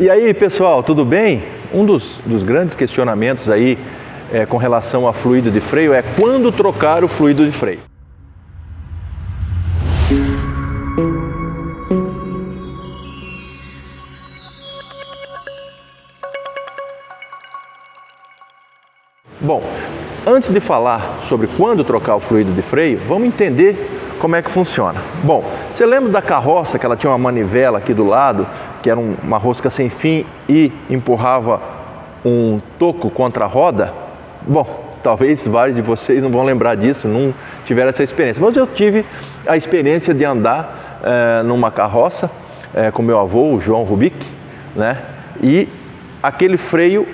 E aí, pessoal, tudo bem? Um dos grandes questionamentos aí com relação a fluido de freio é quando trocar o fluido de freio. Bom, antes de falar sobre quando trocar o fluido de freio, vamos entender como é que funciona. Bom, você lembra da carroça que ela tinha uma manivela aqui do lado, que era uma rosca sem fim e empurrava um toco contra a roda? Bom, talvez vários de vocês não vão lembrar disso, não tiveram essa experiência. Mas eu tive a experiência de andar numa carroça com meu avô, o João Rubik, né? E aquele freio,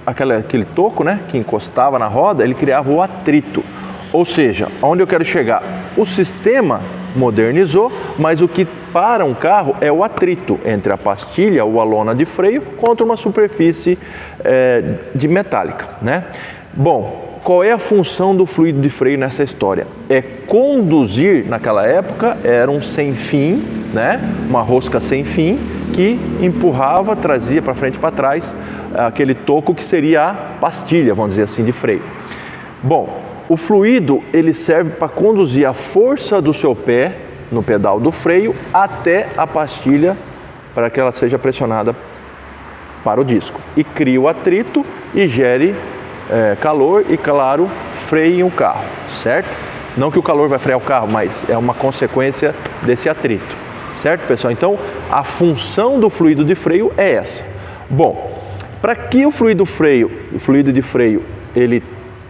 aquele toco, né, que encostava na roda, ele criava o atrito. Ou seja, onde eu quero chegar? O sistema modernizou, mas o que para um carro é o atrito entre a pastilha ou a lona de freio contra uma superfície de metálica, né? Bom, qual é a função do fluido de freio nessa história? É conduzir, naquela época, era um sem fim, né? Uma rosca sem fim que empurrava, trazia para frente e para trás aquele toco que seria a pastilha, vamos dizer assim, de freio. Bom, o fluido ele serve para conduzir a força do seu pé no pedal do freio até a pastilha para que ela seja pressionada para o disco e cria o atrito e gere calor e, claro, freie o carro, certo? Não que o calor vai frear o carro, mas é uma consequência desse atrito, certo, pessoal? Então, a função do fluido de freio é essa. Bom, para que o fluido de freio, ele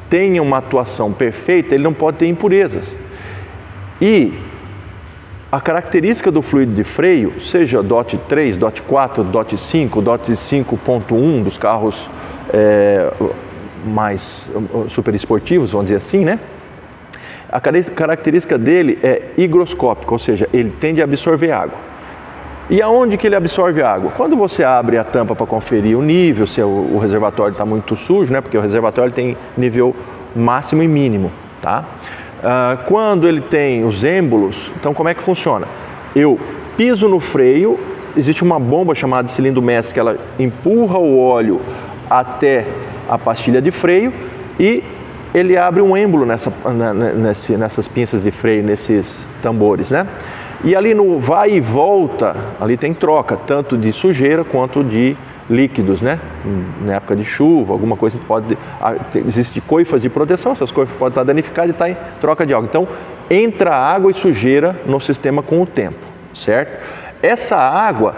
tenha uma atuação perfeita, ele não pode ter impurezas. E a característica do fluido de freio, seja DOT 3, DOT 4, DOT 5, DOT 5.1 dos carros mais super esportivos, vamos dizer assim, né? A característica dele é higroscópica, ou seja, ele tende a absorver água. E aonde que ele absorve água? Quando você abre a tampa para conferir o nível, se o reservatório está muito sujo, né? Porque o reservatório tem nível máximo e mínimo, tá? Quando ele tem os êmbolos, então como é que funciona? Eu piso no freio, existe uma bomba chamada de cilindro mestre que ela empurra o óleo até a pastilha de freio e ele abre um êmbolo nessas pinças de freio, nesses tambores, né? E ali no vai e volta, ali tem troca, tanto de sujeira quanto de líquidos, né? Na época de chuva, alguma coisa pode... Existem coifas de proteção, essas coifas podem estar danificadas e estar em troca de água. Então, entra água e sujeira no sistema com o tempo, certo? Essa água,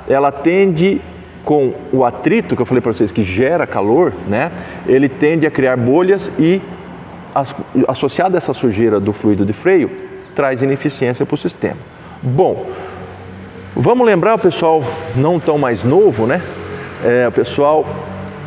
ela tende, com o atrito que eu falei para vocês, que gera calor, né? Ele tende a criar bolhas e, associado a essa sujeira do fluido de freio, traz ineficiência para o sistema. Bom, vamos lembrar o pessoal não tão mais novo, né? O pessoal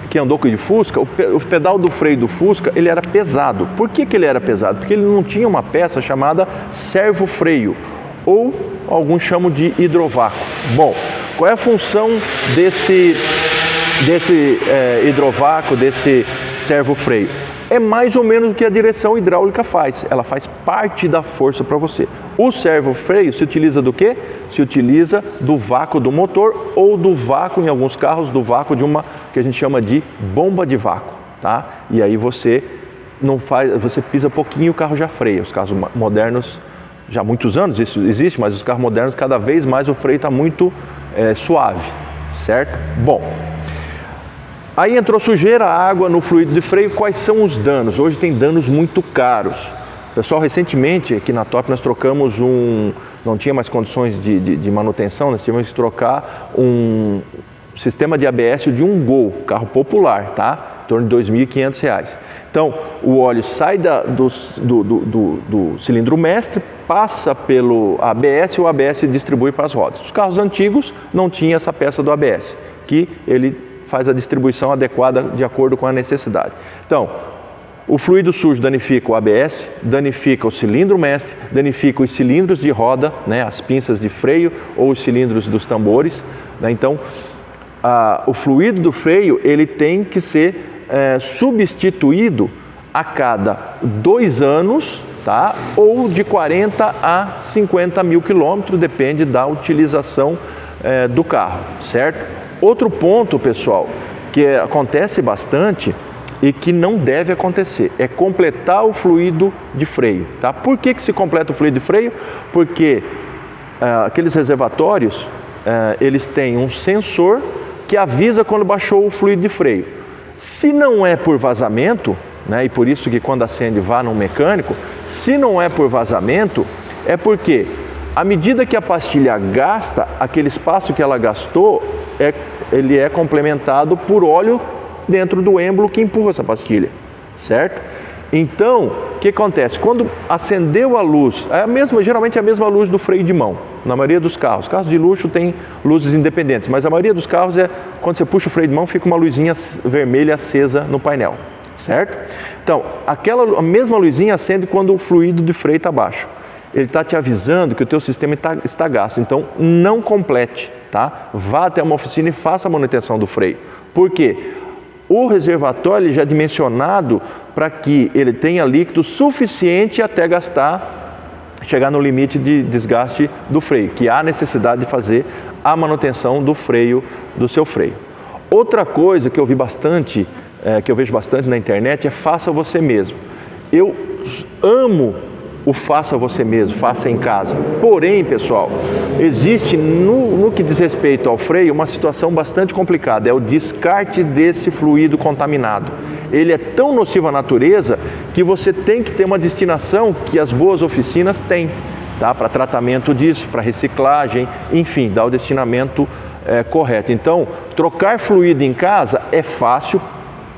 que andou com o Fusca, o pedal do freio do Fusca, ele era pesado. Por que ele era pesado? Porque ele não tinha uma peça chamada servo-freio, ou alguns chamam de hidrovácuo. Bom, qual é a função desse hidrovácuo, desse servo-freio? É mais ou menos o que a direção hidráulica faz. Ela faz parte da força para você. O servo-freio se utiliza do quê? Se utiliza do vácuo do motor ou do vácuo, em alguns carros, do vácuo de uma que a gente chama de bomba de vácuo, tá? E aí você pisa pouquinho e o carro já freia. Os carros modernos, já há muitos anos isso existe, mas os carros modernos cada vez mais o freio está muito suave, certo? Bom. Aí entrou sujeira, água no fluido de freio. Quais são os danos? Hoje tem danos muito caros. Pessoal, recentemente aqui na Top nós trocamos não tinha mais condições de manutenção, nós tivemos que trocar um sistema de ABS de um Gol, carro popular, tá? Em torno de R$ 2.500. Então, o óleo sai do cilindro mestre, passa pelo ABS e o ABS distribui para as rodas. Os carros antigos não tinham essa peça do ABS, que ele faz a distribuição adequada de acordo com a necessidade. Então, o fluido sujo danifica o ABS, danifica o cilindro mestre, danifica os cilindros de roda, né, as pinças de freio ou os cilindros dos tambores, né? Então, o fluido do freio ele tem que ser substituído a cada 2 anos, tá? Ou de 40 a 50 mil quilômetros, depende da utilização do carro, certo? Outro ponto, pessoal, que acontece bastante e que não deve acontecer, é completar o fluido de freio, tá? Por que se completa o fluido de freio? Porque aqueles reservatórios, eles têm um sensor que avisa quando baixou o fluido de freio. Se não é por vazamento, né, e por isso que quando acende vá num mecânico, se não é por vazamento, é porque à medida que a pastilha gasta, aquele espaço que ela gastou, ele é complementado por óleo dentro do êmbolo que empurra essa pastilha, certo? Então, o que acontece? Quando acendeu a luz, geralmente é a mesma luz do freio de mão, na maioria dos carros. Carros de luxo tem luzes independentes, mas a maioria dos carros quando você puxa o freio de mão, fica uma luzinha vermelha acesa no painel, certo? Então, a mesma luzinha acende quando o fluido de freio está baixo. Ele está te avisando que o teu sistema está gasto, então não complete, tá? Vá até uma oficina e faça a manutenção do freio. Por quê? O reservatório já é dimensionado para que ele tenha líquido suficiente até chegar no limite de desgaste do freio, que há necessidade de fazer a manutenção do freio, do seu freio. Outra coisa que eu vejo bastante na internet é faça você mesmo. Eu amo o faça você mesmo, faça em casa. Porém, pessoal, existe no que diz respeito ao freio uma situação bastante complicada, é o descarte desse fluido contaminado. Ele é tão nocivo à natureza que você tem que ter uma destinação que as boas oficinas têm, tá? Para tratamento disso, para reciclagem, enfim, dar o destinamento correto. Então, trocar fluido em casa é fácil,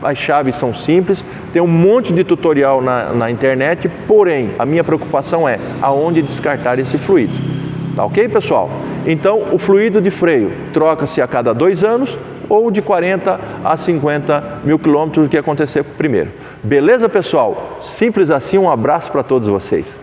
as chaves são simples, tem um monte de tutorial na internet, porém, a minha preocupação é aonde descartar esse fluido. Tá ok, pessoal? Então, o fluido de freio troca-se a cada 2 anos ou de 40 a 50 mil quilômetros, o que acontecer primeiro. Beleza, pessoal? Simples assim, um abraço para todos vocês.